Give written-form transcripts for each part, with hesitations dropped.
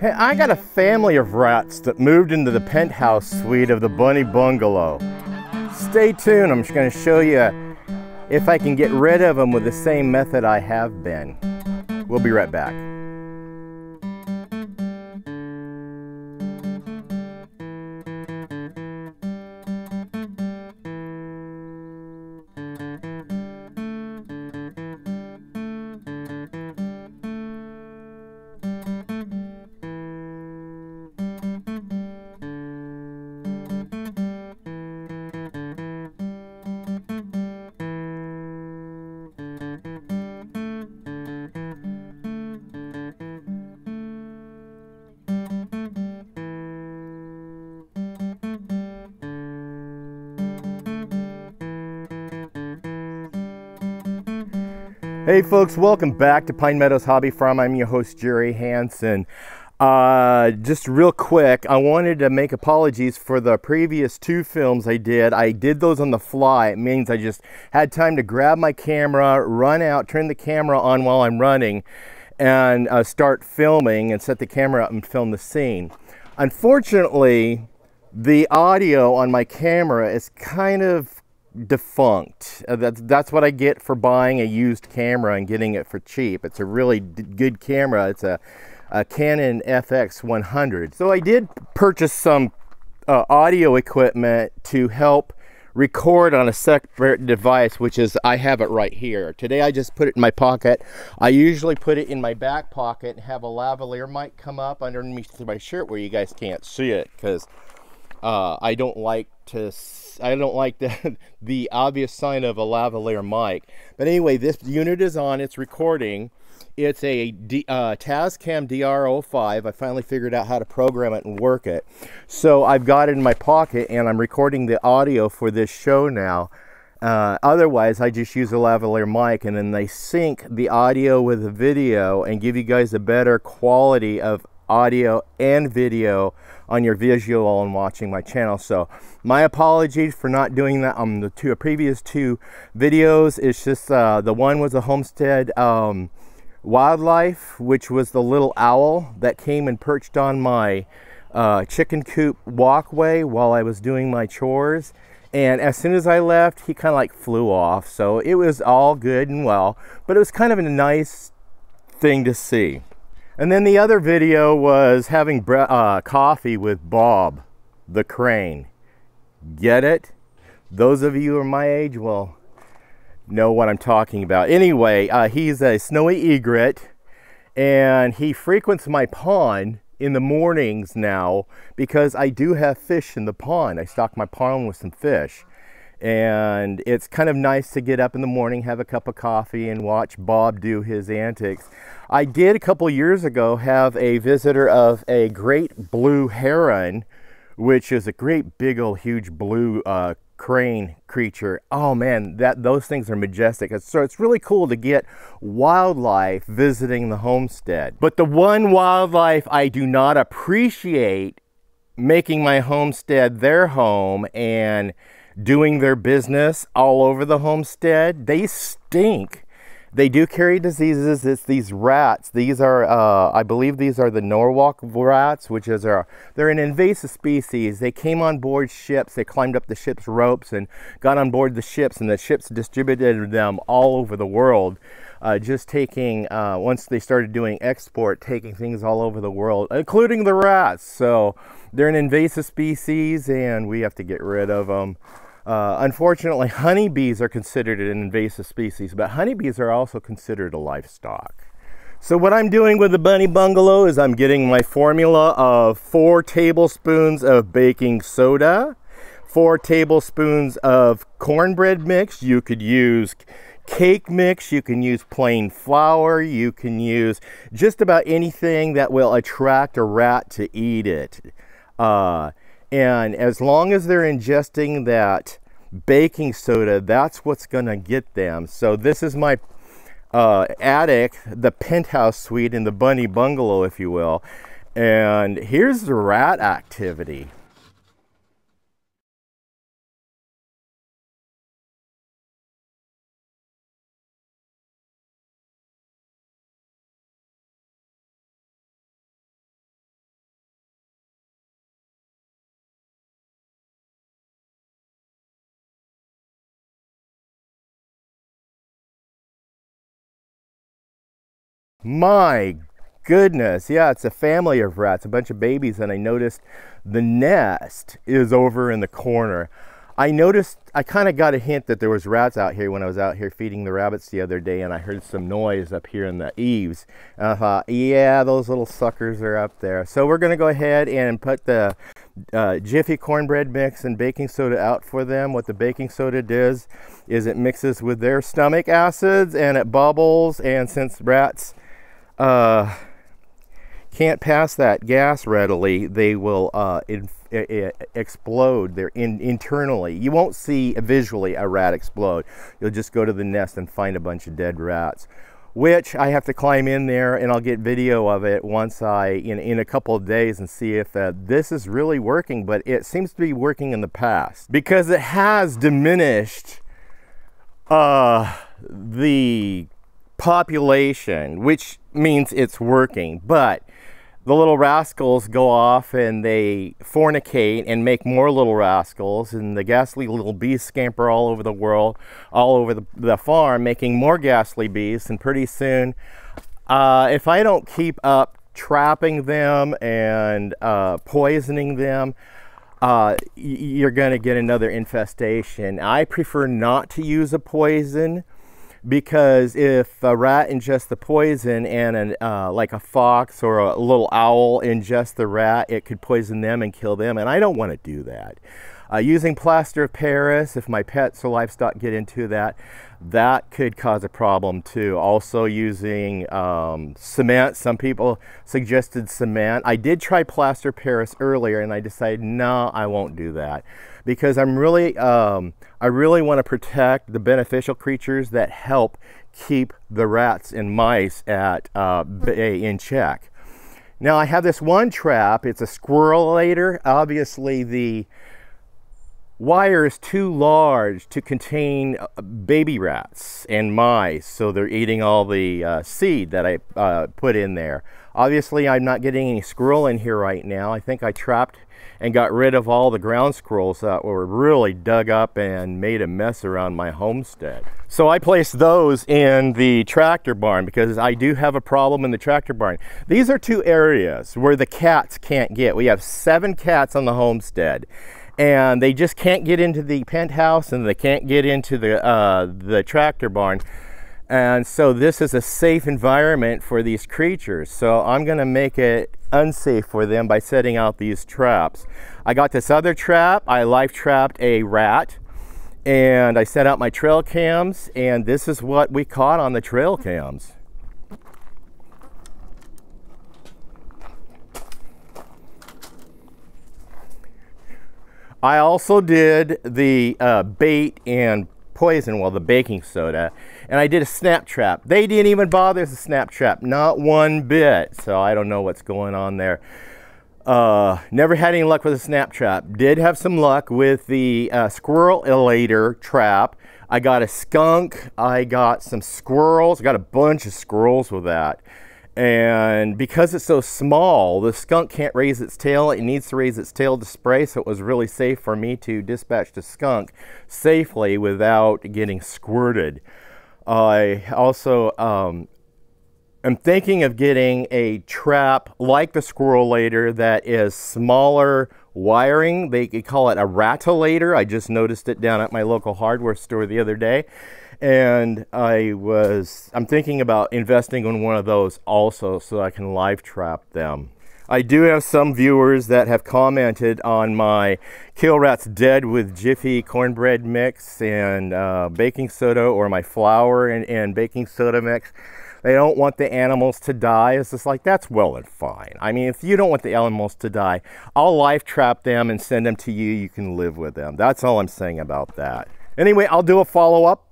Hey, I got a family of rats that moved into the penthouse suite of the Bungalow. Stay tuned, I'm just going to show you if I can get rid of them with the same method I have been. We'll be right back. Hey folks, welcome back to Pine Meadows Hobby Farm. I'm your host, Jerry Hansen. Just real quick, I wanted to make apologies for the previous two films I did. I did those on the fly. It means I just had time to grab my camera, run out, turn the camera on while I'm running, and start filming and set the camera up and film the scene. Unfortunately, the audio on my camera is kind of defunct. That's what I get for buying a used camera and getting it for cheap. It's a really good camera. It's a Canon FX 100. So I did purchase some audio equipment to help record on a separate device, which is, I have it right here. Today I just put it in my pocket. I usually put it in my back pocket and have a lavalier mic come up underneath my shirt where you guys can't see it, because I don't like the obvious sign of a lavalier mic. But anyway, this unit is on, it's recording. It's a Tascam DR05. I finally figured out how to program it and work it. So I've got it in my pocket and I'm recording the audio for this show now. Otherwise, I just use a lavalier mic and then they sync the audio with the video and give you guys a better quality of audio and video on your visual and watching my channel. So my apologies for not doing that on the previous two videos. It's just the one was a Homestead wildlife, which was the little owl that came and perched on my chicken coop walkway while I was doing my chores, and as soon as I left he kind of like flew off. So it was all good and well, but it was kind of a nice thing to see. And then the other video was having coffee with Bob the crane. Get it? Those of you who are my age will know what I'm talking about. Anyway, he's a snowy egret and he frequents my pond in the mornings now because I do have fish in the pond. I stock my pond with some fish. And it's kind of nice to get up in the morning, have a cup of coffee, and watch Bob do his antics. I did a couple years ago have a visitor of a great blue heron, which is a great big old huge blue crane creature. Oh man, those things are majestic. So it's really cool to get wildlife visiting the homestead. But the one wildlife I do not appreciate making my homestead their home and doing their business all over the homestead, they stink. They do carry diseases. It's these rats. These are, I believe these are the Norwalk rats, which is they're an invasive species. They came on board ships. They climbed up the ship's ropes and got on board the ships, and the ships distributed them all over the world. Just taking, once they started doing export, taking things all over the world, including the rats. So they're an invasive species and we have to get rid of them. Unfortunately, honeybees are considered an invasive species, but honeybees are also considered a livestock. So what I'm doing with the Bungalow is I'm getting my formula of 4 tablespoons of baking soda, 4 tablespoons of cornbread mix. You could use cake mix, you can use plain flour, you can use just about anything that will attract a rat to eat it. And as long as they're ingesting that baking soda, that's what's gonna get them. So this is my attic, the penthouse suite in the Bungalow, if you will. And here's the rat activity. My goodness, yeah, it's a family of rats, a bunch of babies, and I noticed the nest is over in the corner. I kind of got a hint that there was rats out here when I was out here feeding the rabbits the other day, and I heard some noise up here in the eaves. And I thought, yeah, those little suckers are up there. So we're going to go ahead and put the Jiffy cornbread mix and baking soda out for them. What the baking soda does is it mixes with their stomach acids and it bubbles, and since rats can't pass that gas readily, they will explode there internally. You won't see visually a rat explode. You'll just go to the nest and find a bunch of dead rats, which I have to climb in there, and I'll get video of it once in a couple of days and see if this is really working. But it seems to be working in the past because it has diminished the population, which means it's working. But the little rascals go off and they fornicate and make more little rascals, and the ghastly little bees scamper all over the world, all over the farm, making more ghastly bees. And pretty soon, if I don't keep up trapping them and poisoning them, you're going to get another infestation. I prefer not to use a poison, because if a rat ingests the poison and like a fox or a little owl ingests the rat, it could poison them and kill them, and I don't want to do that. Using plaster of Paris, if my pets or livestock get into that, that could cause a problem too. Also using cement. Some people suggested cement. I did try plaster of Paris earlier, and I decided, no, I won't do that, because I really want to protect the beneficial creatures that help keep the rats and mice at bay, in check. Now I have this one trap. It's a squirrelator. Obviously the wire is too large to contain baby rats and mice, so they're eating all the seed that I put in there. Obviously I'm not getting any squirrel in here right now. I think I trapped and got rid of all the ground squirrels that were really dug up and made a mess around my homestead. So I placed those in the tractor barn because I do have a problem in the tractor barn. These are two areas where the cats can't get. We have 7 cats on the homestead, and they just can't get into the penthouse, and they can't get into the tractor barn. And so this is a safe environment for these creatures. So I'm going to make it unsafe for them by setting out these traps. I got this other trap. I live trapped a rat, and I set out my trail cams, and this is what we caught on the trail cams. I also did the bait and poison, well, the baking soda, and I did a snap trap. They didn't even bother with a snap trap, not one bit. So I don't know what's going on there. Never had any luck with a snap trap. Did have some luck with the squirrel-elator trap. I got a skunk, I got some squirrels, I got a bunch of squirrels with that. And because it's so small, the skunk can't raise its tail. It needs to raise its tail to spray, so it was really safe for me to dispatch the skunk safely without getting squirted. I also am thinking of getting a trap like the squirrelator that is smaller wiring. They could call it a ratilator. I just noticed it down at my local hardware store the other day. And I'm thinking about investing in one of those also, so I can live trap them. I do have some viewers that have commented on my Kill Rats Dead with Jiffy cornbread mix and baking soda, or my flour and baking soda mix. They don't want the animals to die. It's just like, that's well and fine. I mean, if you don't want the animals to die, I'll live trap them and send them to you. You can live with them. That's all I'm saying about that. Anyway, I'll do a follow-up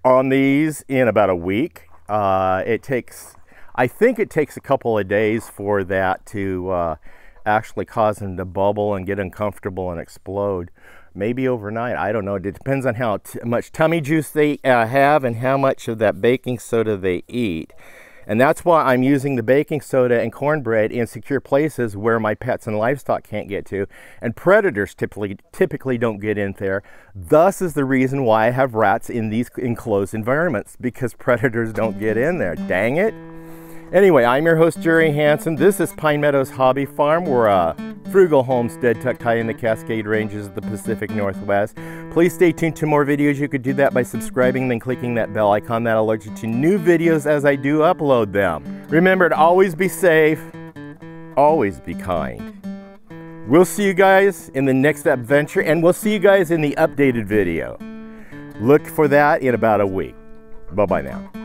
on these in about a week. I think it takes a couple of days for that to actually cause them to bubble and get uncomfortable and explode. Maybe overnight, I don't know. It depends on how much tummy juice they have and how much of that baking soda they eat. And that's why I'm using the baking soda and cornbread in secure places where my pets and livestock can't get to, and predators typically don't get in there. Thus is the reason why I have rats in these enclosed environments, because predators don't get in there. Dang it. Anyway, I'm your host, Jerry Hansen. This is Pine Meadows Hobby Farm. We're a frugal homestead tucked high in the Cascade Ranges of the Pacific Northwest. Please stay tuned to more videos. You could do that by subscribing, then clicking that bell icon. That alerts you to new videos as I do upload them. Remember to always be safe, always be kind. We'll see you guys in the next adventure, and we'll see you guys in the updated video. Look for that in about a week. Bye-bye now.